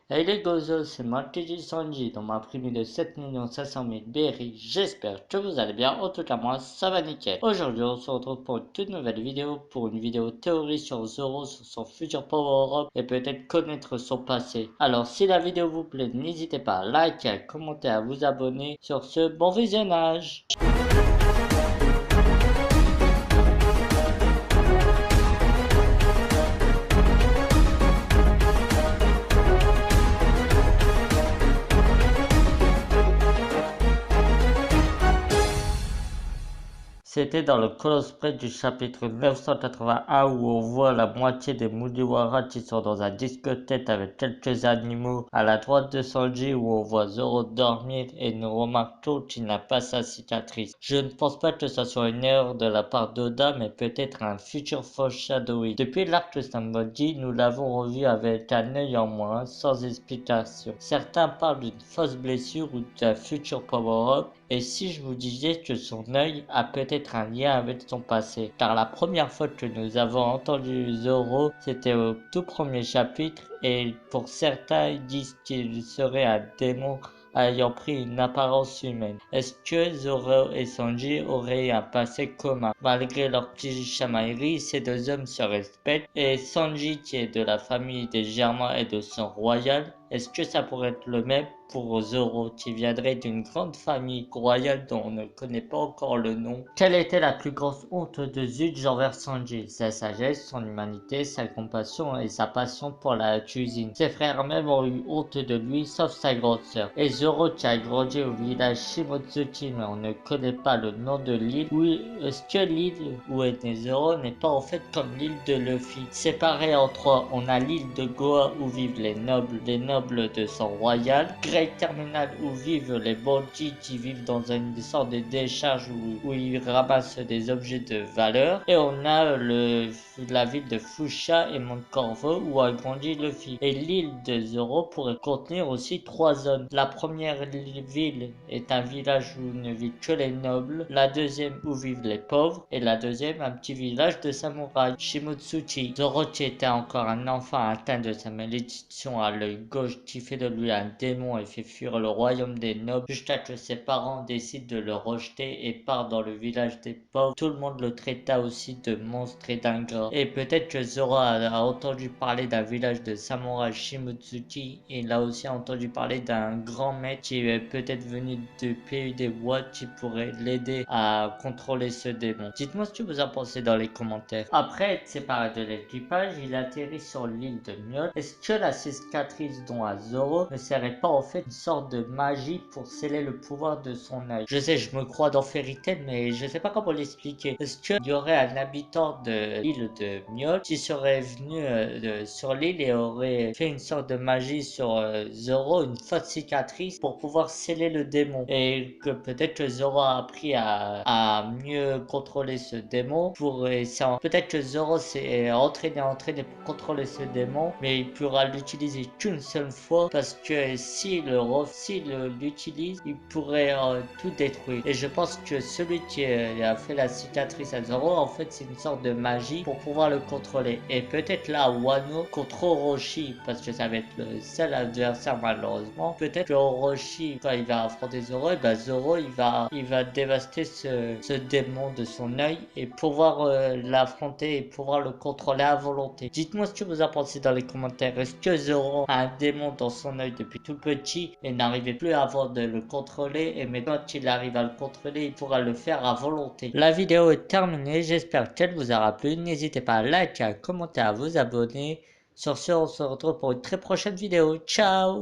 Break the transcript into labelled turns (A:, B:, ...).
A: Hey les gozos, c'est moi TJ Sanji dans ma prime de 7 500 000 berries. J'espère que vous allez bien, en tout cas moi ça va nickel. Aujourd'hui on se retrouve pour une toute nouvelle vidéo, pour une vidéo théorie sur Zoro, sur son futur power up et peut-être connaître son passé. Alors si la vidéo vous plaît, n'hésitez pas à liker, à commenter, à vous abonner. Sur ce, bon visionnage. C'était dans le cosplay du chapitre 981 où on voit la moitié des Mugiwara qui sont dans un discothèque avec quelques animaux. À la droite de Sanji où on voit Zoro dormir et nous remarquons qu'il n'a pas sa cicatrice. Je ne pense pas que ce soit une erreur de la part d'Oda mais peut-être un futur foreshadowing. Depuis l'arc de Sanji, nous l'avons revu avec un œil en moins, sans explication. Certains parlent d'une fausse blessure ou d'un futur power-up. Et si je vous disais que son œil a peut-être un lien avec son passé, car la première fois que nous avons entendu Zoro, c'était au tout premier chapitre, et pour certains ils disent qu'il serait un démon ayant pris une apparence humaine. Est-ce que Zoro et Sanji auraient un passé commun? Malgré leur petit chamaillerie, ces deux hommes se respectent, et Sanji, qui est de la famille des Germains et de sang royal, est-ce que ça pourrait être le même pour Zoro, qui viendrait d'une grande famille royale dont on ne connaît pas encore le nom? Quelle était la plus grosse honte de Zuge envers Sanji? Sa sagesse, son humanité, sa compassion et sa passion pour la cuisine. Ses frères même ont eu honte de lui, sauf sa grande sœur. Et Zoro, qui a grandi au village Shimotsuki, mais on ne connaît pas le nom de l'île. Oui, est-ce que l'île où est né Zoro n'est pas en fait comme l'île de Luffy? Séparée en trois, on a l'île de Goa où vivent les nobles de sang royal, Great Terminal où vivent les bandits qui vivent dans une sorte de décharge où ils ramassent des objets de valeur, et on a la ville de Fushia et Mont Corvo où a grandi Luffy. Et l'île de Zoro pourrait contenir aussi trois zones. La première ville est un village où ne vivent que les nobles, la deuxième où vivent les pauvres, et la deuxième un petit village de samouraïs, Shimotsuchi. Zoro, qui était encore un enfant atteint de sa malédiction à l'œil gauche qui fait de lui un démon et fait fuir le royaume des nobles, jusqu'à que ses parents décident de le rejeter et part dans le village des pauvres. Tout le monde le traita aussi de monstre et d'ingrat. Et peut-être que Zoro a entendu parler d'un village de samouraïs Shimotsuki, et il a aussi entendu parler d'un grand maître qui est peut-être venu du pays des bois qui pourrait l'aider à contrôler ce démon. Dites-moi ce que vous en pensez dans les commentaires. Après être séparé de l'équipage, il atterrit sur l'île de Miol. Est-ce que la cicatrice dont a Zoro ne serait pas en fait une sorte de magie pour sceller le pouvoir de son œil? Je sais, je me crois dans Fairy Tail, mais je sais pas comment l'expliquer. Est-ce qu'il y aurait un habitant de l'île de Miol qui serait venu sur l'île et aurait fait une sorte de magie sur Zoro, une fausse cicatrice pour pouvoir sceller le démon, et que peut-être que Zoro a appris à mieux contrôler ce démon peut-être que Zoro s'est entraîné pour contrôler ce démon, mais il pourra l'utiliser qu'une seule fois, parce que s'il l'utilise, il pourrait tout détruire. Et je pense que celui qui a fait la cicatrice à Zoro, en fait, c'est une sorte de magie pour pouvoir le contrôler. Et peut-être là, Wano contre Orochi, parce que ça va être le seul adversaire malheureusement. Peut-être que Orochi, quand il va affronter Zoro, et ben Zoro, il va dévaster ce démon de son œil et pouvoir l'affronter et pouvoir le contrôler à volonté. Dites-moi ce que vous en pensez dans les commentaires. Est-ce que Zoro a un démon dans son œil depuis tout petit et n'arrivait plus avant de le contrôler, et maintenant qu'il arrive à le contrôler, il pourra le faire à volonté? La vidéo est terminée, j'espère qu'elle vous aura plu. N'hésitez pas à liker, à commenter, à vous abonner. Sur ce, on se retrouve pour une très prochaine vidéo. Ciao!